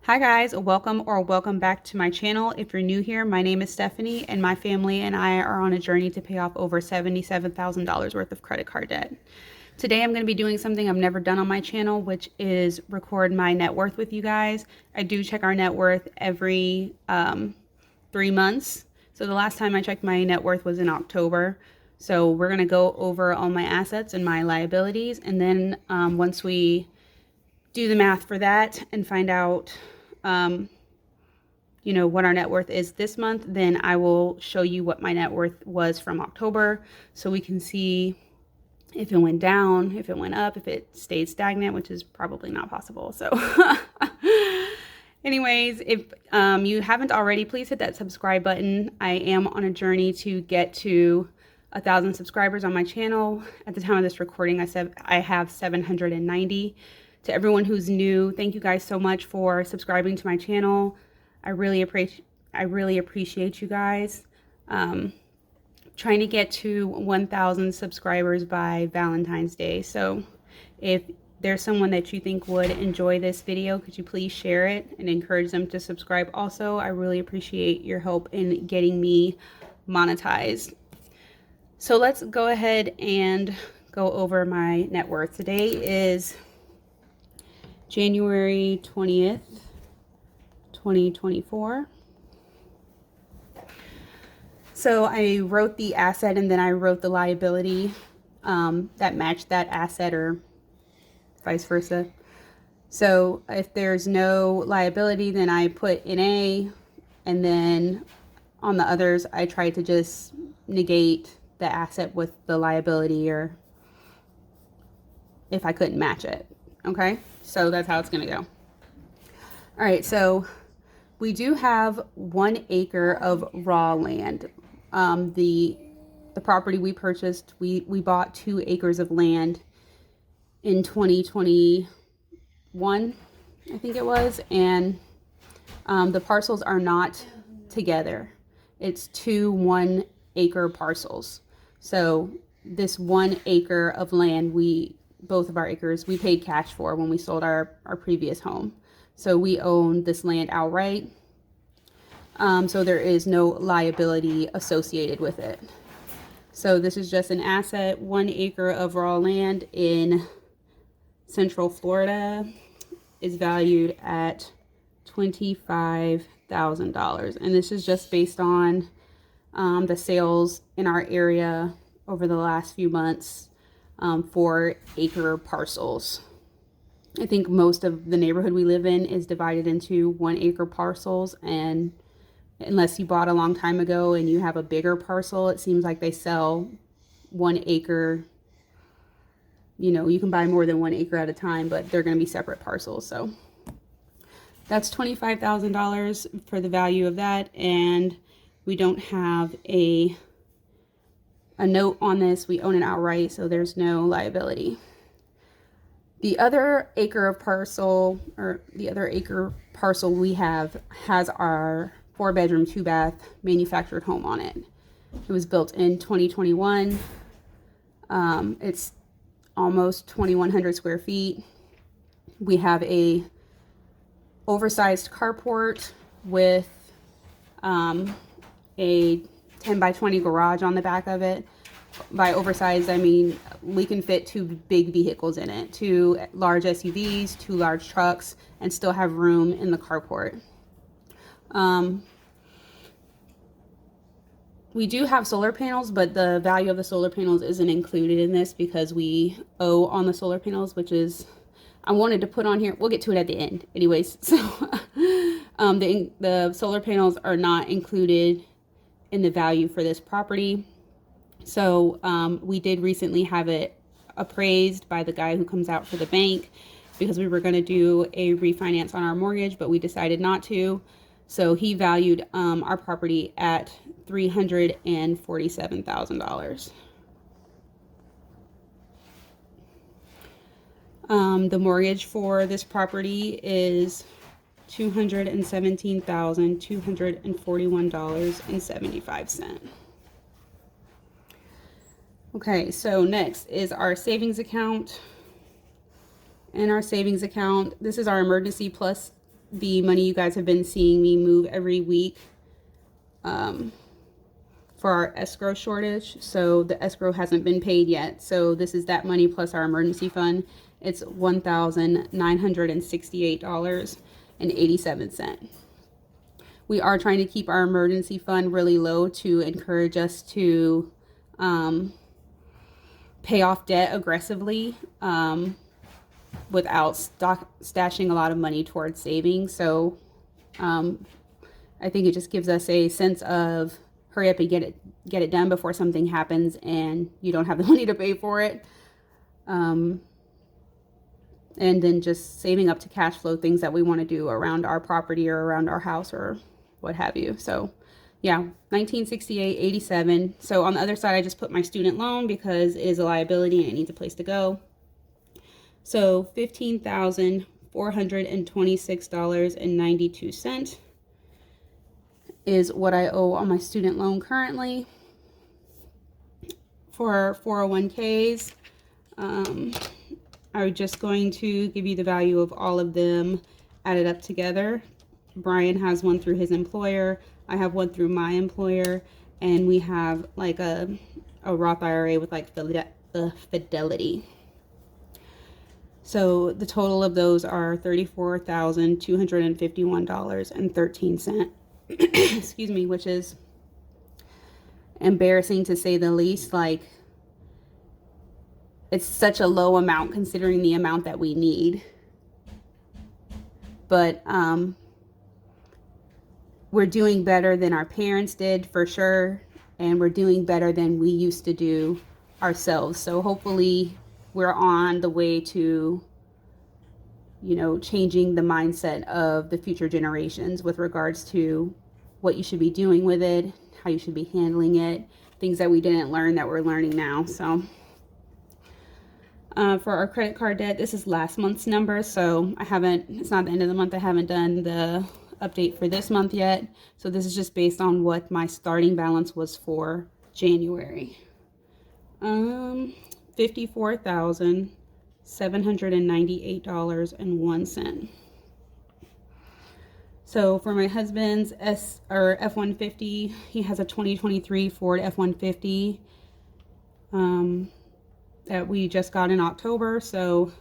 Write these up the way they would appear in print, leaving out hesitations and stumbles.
Hi guys, welcome back to my channel. If you're new here, my name is Stephanie and my family and I are on a journey to pay off over $77,000 worth of credit card debt. Today I'm going to be doing something I've never done on my channel, which is record my net worth with you guys. I do check our net worth every 3 months. So the last time I checked my net worth was in October. So we're going to go over all my assets and my liabilities, and then once we do the math for that and find out what our net worth is this month, then I will show you what my net worth was from October so we can see if it went down, if it went up, if it stayed stagnant, which is probably not possible. So anyways, if you haven't already, please hit that subscribe button. I am on a journey to get to 1,000 subscribers on my channel. At the time of this recording, I said I have 790. To everyone who's new, thank you guys so much for subscribing to my channel. I really appreciate you guys. Trying to get to 1,000 subscribers by Valentine's Day. So if there's someone that you think would enjoy this video, could you please share it and encourage them to subscribe also? I really appreciate your help in getting me monetized. So let's go ahead and go over my net worth. Today is January 20th, 2024. So I wrote the asset and then I wrote the liability that matched that asset, or vice versa. So if there's no liability, then I put NA, and then on the others, I tried to just negate the asset with the liability, or if I couldn't match it. Okay, so that's how it's gonna go. All right, so we do have 1 acre of raw land. The property we purchased, we bought 2 acres of land in 2021, I think it was, and the parcels are not together. It's 2 1-acre parcels. So this 1 acre of land, both of our acres, we paid cash for when we sold our previous home. So we own this land outright. So there is no liability associated with it. So this is just an asset. 1 acre of raw land in Central Florida is valued at $25,000. And this is just based on the sales in our area over the last few months. 4 acre parcels. I think most of the neighborhood we live in is divided into 1 acre parcels, and unless you bought a long time ago and you have a bigger parcel, it seems like they sell 1 acre. You can buy more than 1 acre at a time, but they're going to be separate parcels. So that's $25,000 for the value of that, and we don't have a note on this. We own it outright, so there's no liability. The other acre of parcel, or the other acre parcel we have, has our 4-bedroom, 2-bath manufactured home on it. It was built in 2021. It's almost 2,100 square feet. We have a oversized carport with a 10 by 20 garage on the back of it. By oversized, I mean we can fit 2 big vehicles in it, 2 large SUVs, 2 large trucks, and still have room in the carport. We do have solar panels, but the value of the solar panels isn't included in this because we owe on the solar panels, which is, I wanted to put on here, we'll get to it at the end. Anyways, so the solar panels are not included in the value for this property. So we did recently have it appraised by the guy who comes out for the bank, because we were going to do a refinance on our mortgage, but we decided not to. So he valued our property at $347,000. The mortgage for this property is $217,241.75. Okay, so next is our savings account. In our savings account, this is our emergency plus the money you guys have been seeing me move every week for our escrow shortage. So the escrow hasn't been paid yet. So this is that money plus our emergency fund. It's $1,968.87. We are trying to keep our emergency fund really low to encourage us to pay off debt aggressively without stashing a lot of money towards savings. So I think it just gives us a sense of hurry up and get it done before something happens and you don't have the money to pay for it. And then just saving up to cash flow things that we want to do around our property or around our house or what have you. So yeah, 1968.87. So on the other side, I just put my student loan because it is a liability and it needs a place to go. So $15,426.92 is what I owe on my student loan currently. For 401ks, I'm just going to give you the value of all of them added up together. Brian has one through his employer. I have one through my employer. And we have like a Roth IRA with like Fidelity. So the total of those are $34,251.13. Excuse me, which is embarrassing to say the least. Like, it's such a low amount considering the amount that we need. But we're doing better than our parents did for sure, and we're doing better than we used to do ourselves. So hopefully we're on the way to, you know, changing the mindset of the future generations with regards to what you should be doing with it, how you should be handling it, things that we didn't learn that we're learning now. So for our credit card debt, this is last month's number, so it's not the end of the month. I haven't done the update for this month yet. So this is just based on what my starting balance was for January. $54,798.01. So for my husband's F-150, he has a 2023 Ford F-150 that we just got in October. So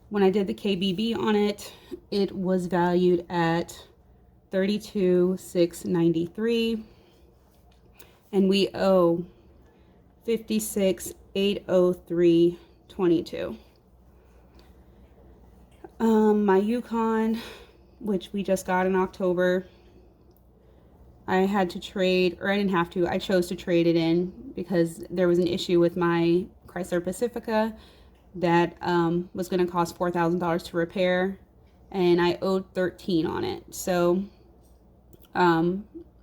when I did the KBB on it, it was valued at $32,693, and we owe $56,803.22. My Yukon, which we just got in October, I had to trade, or I didn't have to, I chose to trade it in because there was an issue with my Chrysler Pacifica that was going to cost $4,000 to repair, and I owed $13,000 on it. So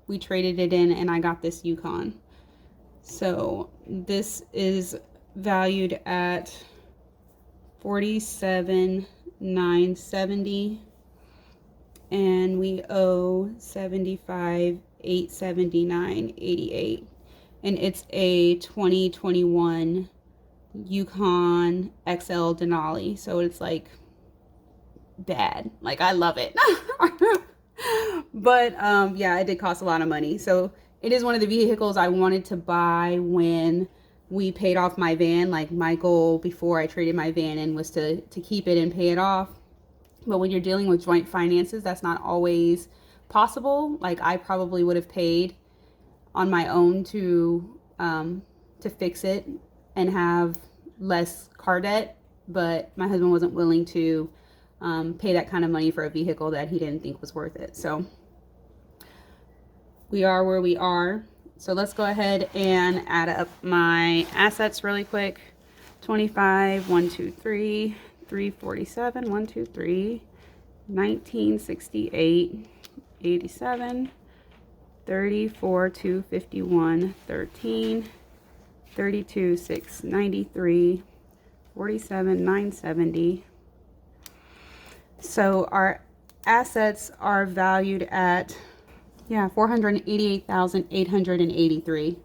we traded it in and I got this Yukon. So this is valued at $47,970, and we owe $75,879.88, and it's a 2021 Yukon XL Denali. So it's like bad, like I love it. But yeah, it did cost a lot of money. So it is one of the vehicles I wanted to buy when we paid off my van. Like, my goal before I traded my van in was to keep it and pay it off. But when you're dealing with joint finances, that's not always possible. Like, I probably would have paid on my own to fix it and have less car debt, but my husband wasn't willing to pay that kind of money for a vehicle that he didn't think was worth it. So we are where we are. So let's go ahead and add up my assets really quick. 25, 1, 2, 3, 347, 1, 2, 3, 1968, 87, 34, 251, 13, 32, 693, 47, 970. So our assets are valued at, yeah, $488,883.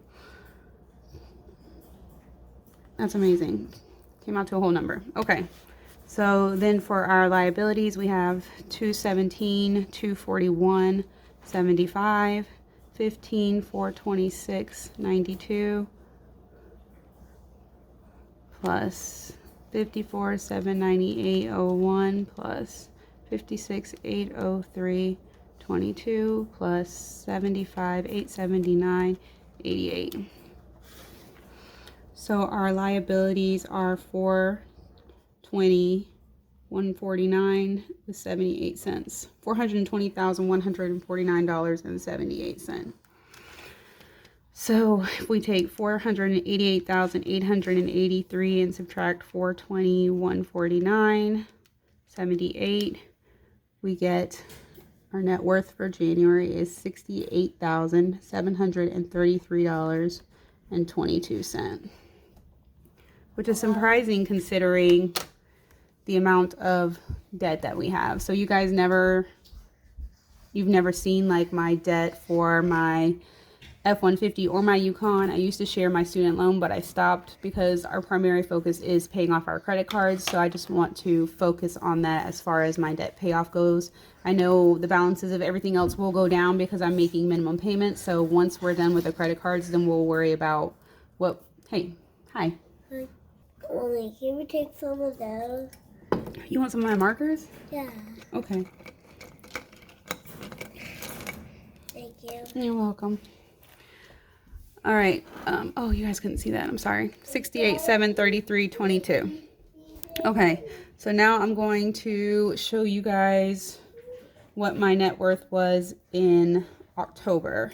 That's amazing. Came out to a whole number. Okay. So then for our liabilities, we have 217, 241, 75, 15, 426, 92, plus 54, 798, 01, plus 56, 803, 22, plus 75, 879, 88. So our liabilities are 420, 149 with 78 cents. $420,149.78. So if we take 488,883 and subtract 420, 149, 78, we get our net worth for January is $68,733.22, which is surprising considering the amount of debt that we have. So you guys you've never seen like my debt for my F-150 or my Yukon. I used to share my student loan, but I stopped because our primary focus is paying off our credit cards. So I just want to focus on that as far as my debt payoff goes. I know the balances of everything else will go down because I'm making minimum payments. So once we're done with the credit cards, then we'll worry about what. Hey, hi. Hi. Mommy, can we take some of those? You want some of my markers? Yeah. Okay. Thank you. You're welcome. All right. Oh, you guys couldn't see that. I'm sorry. 68,733.22. Okay. So now I'm going to show you guys what my net worth was in October.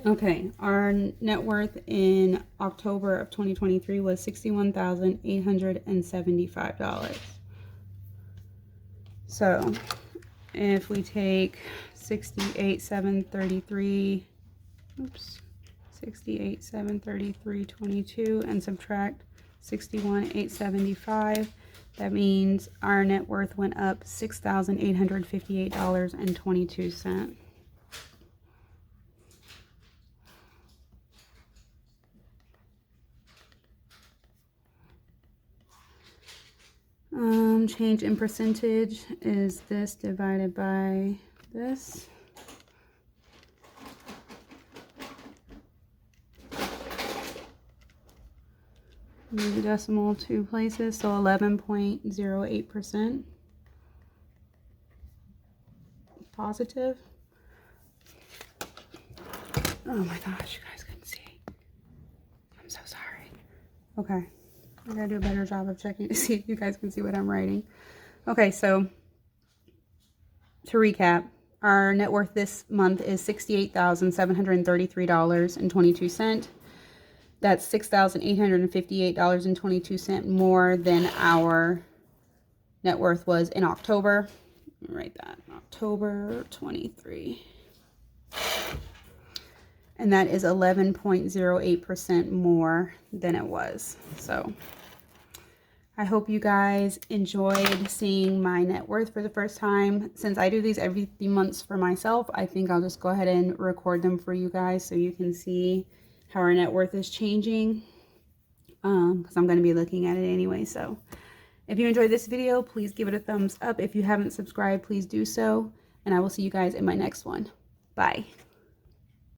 Okay. Our net worth in October of 2023 was $61,875. So if we take 68,733, 68,733.22 and subtract 61,875, that means our net worth went up $6,858.22. Change in percentage is this divided by this. Move the decimal 2 places, so 11.08% positive. Oh my gosh, you guys couldn't see. I'm so sorry. Okay, I gotta do a better job of checking to see if you guys can see what I'm writing. Okay, so to recap, our net worth this month is $68,733.22. That's $6,858.22 more than our net worth was in October. Let me write that. October 23. And that is 11.08% more than it was. So I hope you guys enjoyed seeing my net worth for the first time. Since I do these every 3 months for myself, I think I'll just go ahead and record them for you guys so you can see how our net worth is changing, because I'm going to be looking at it anyway. So if you enjoyed this video, please give it a thumbs up. If you haven't subscribed, please do so, and I will see you guys in my next one. Bye.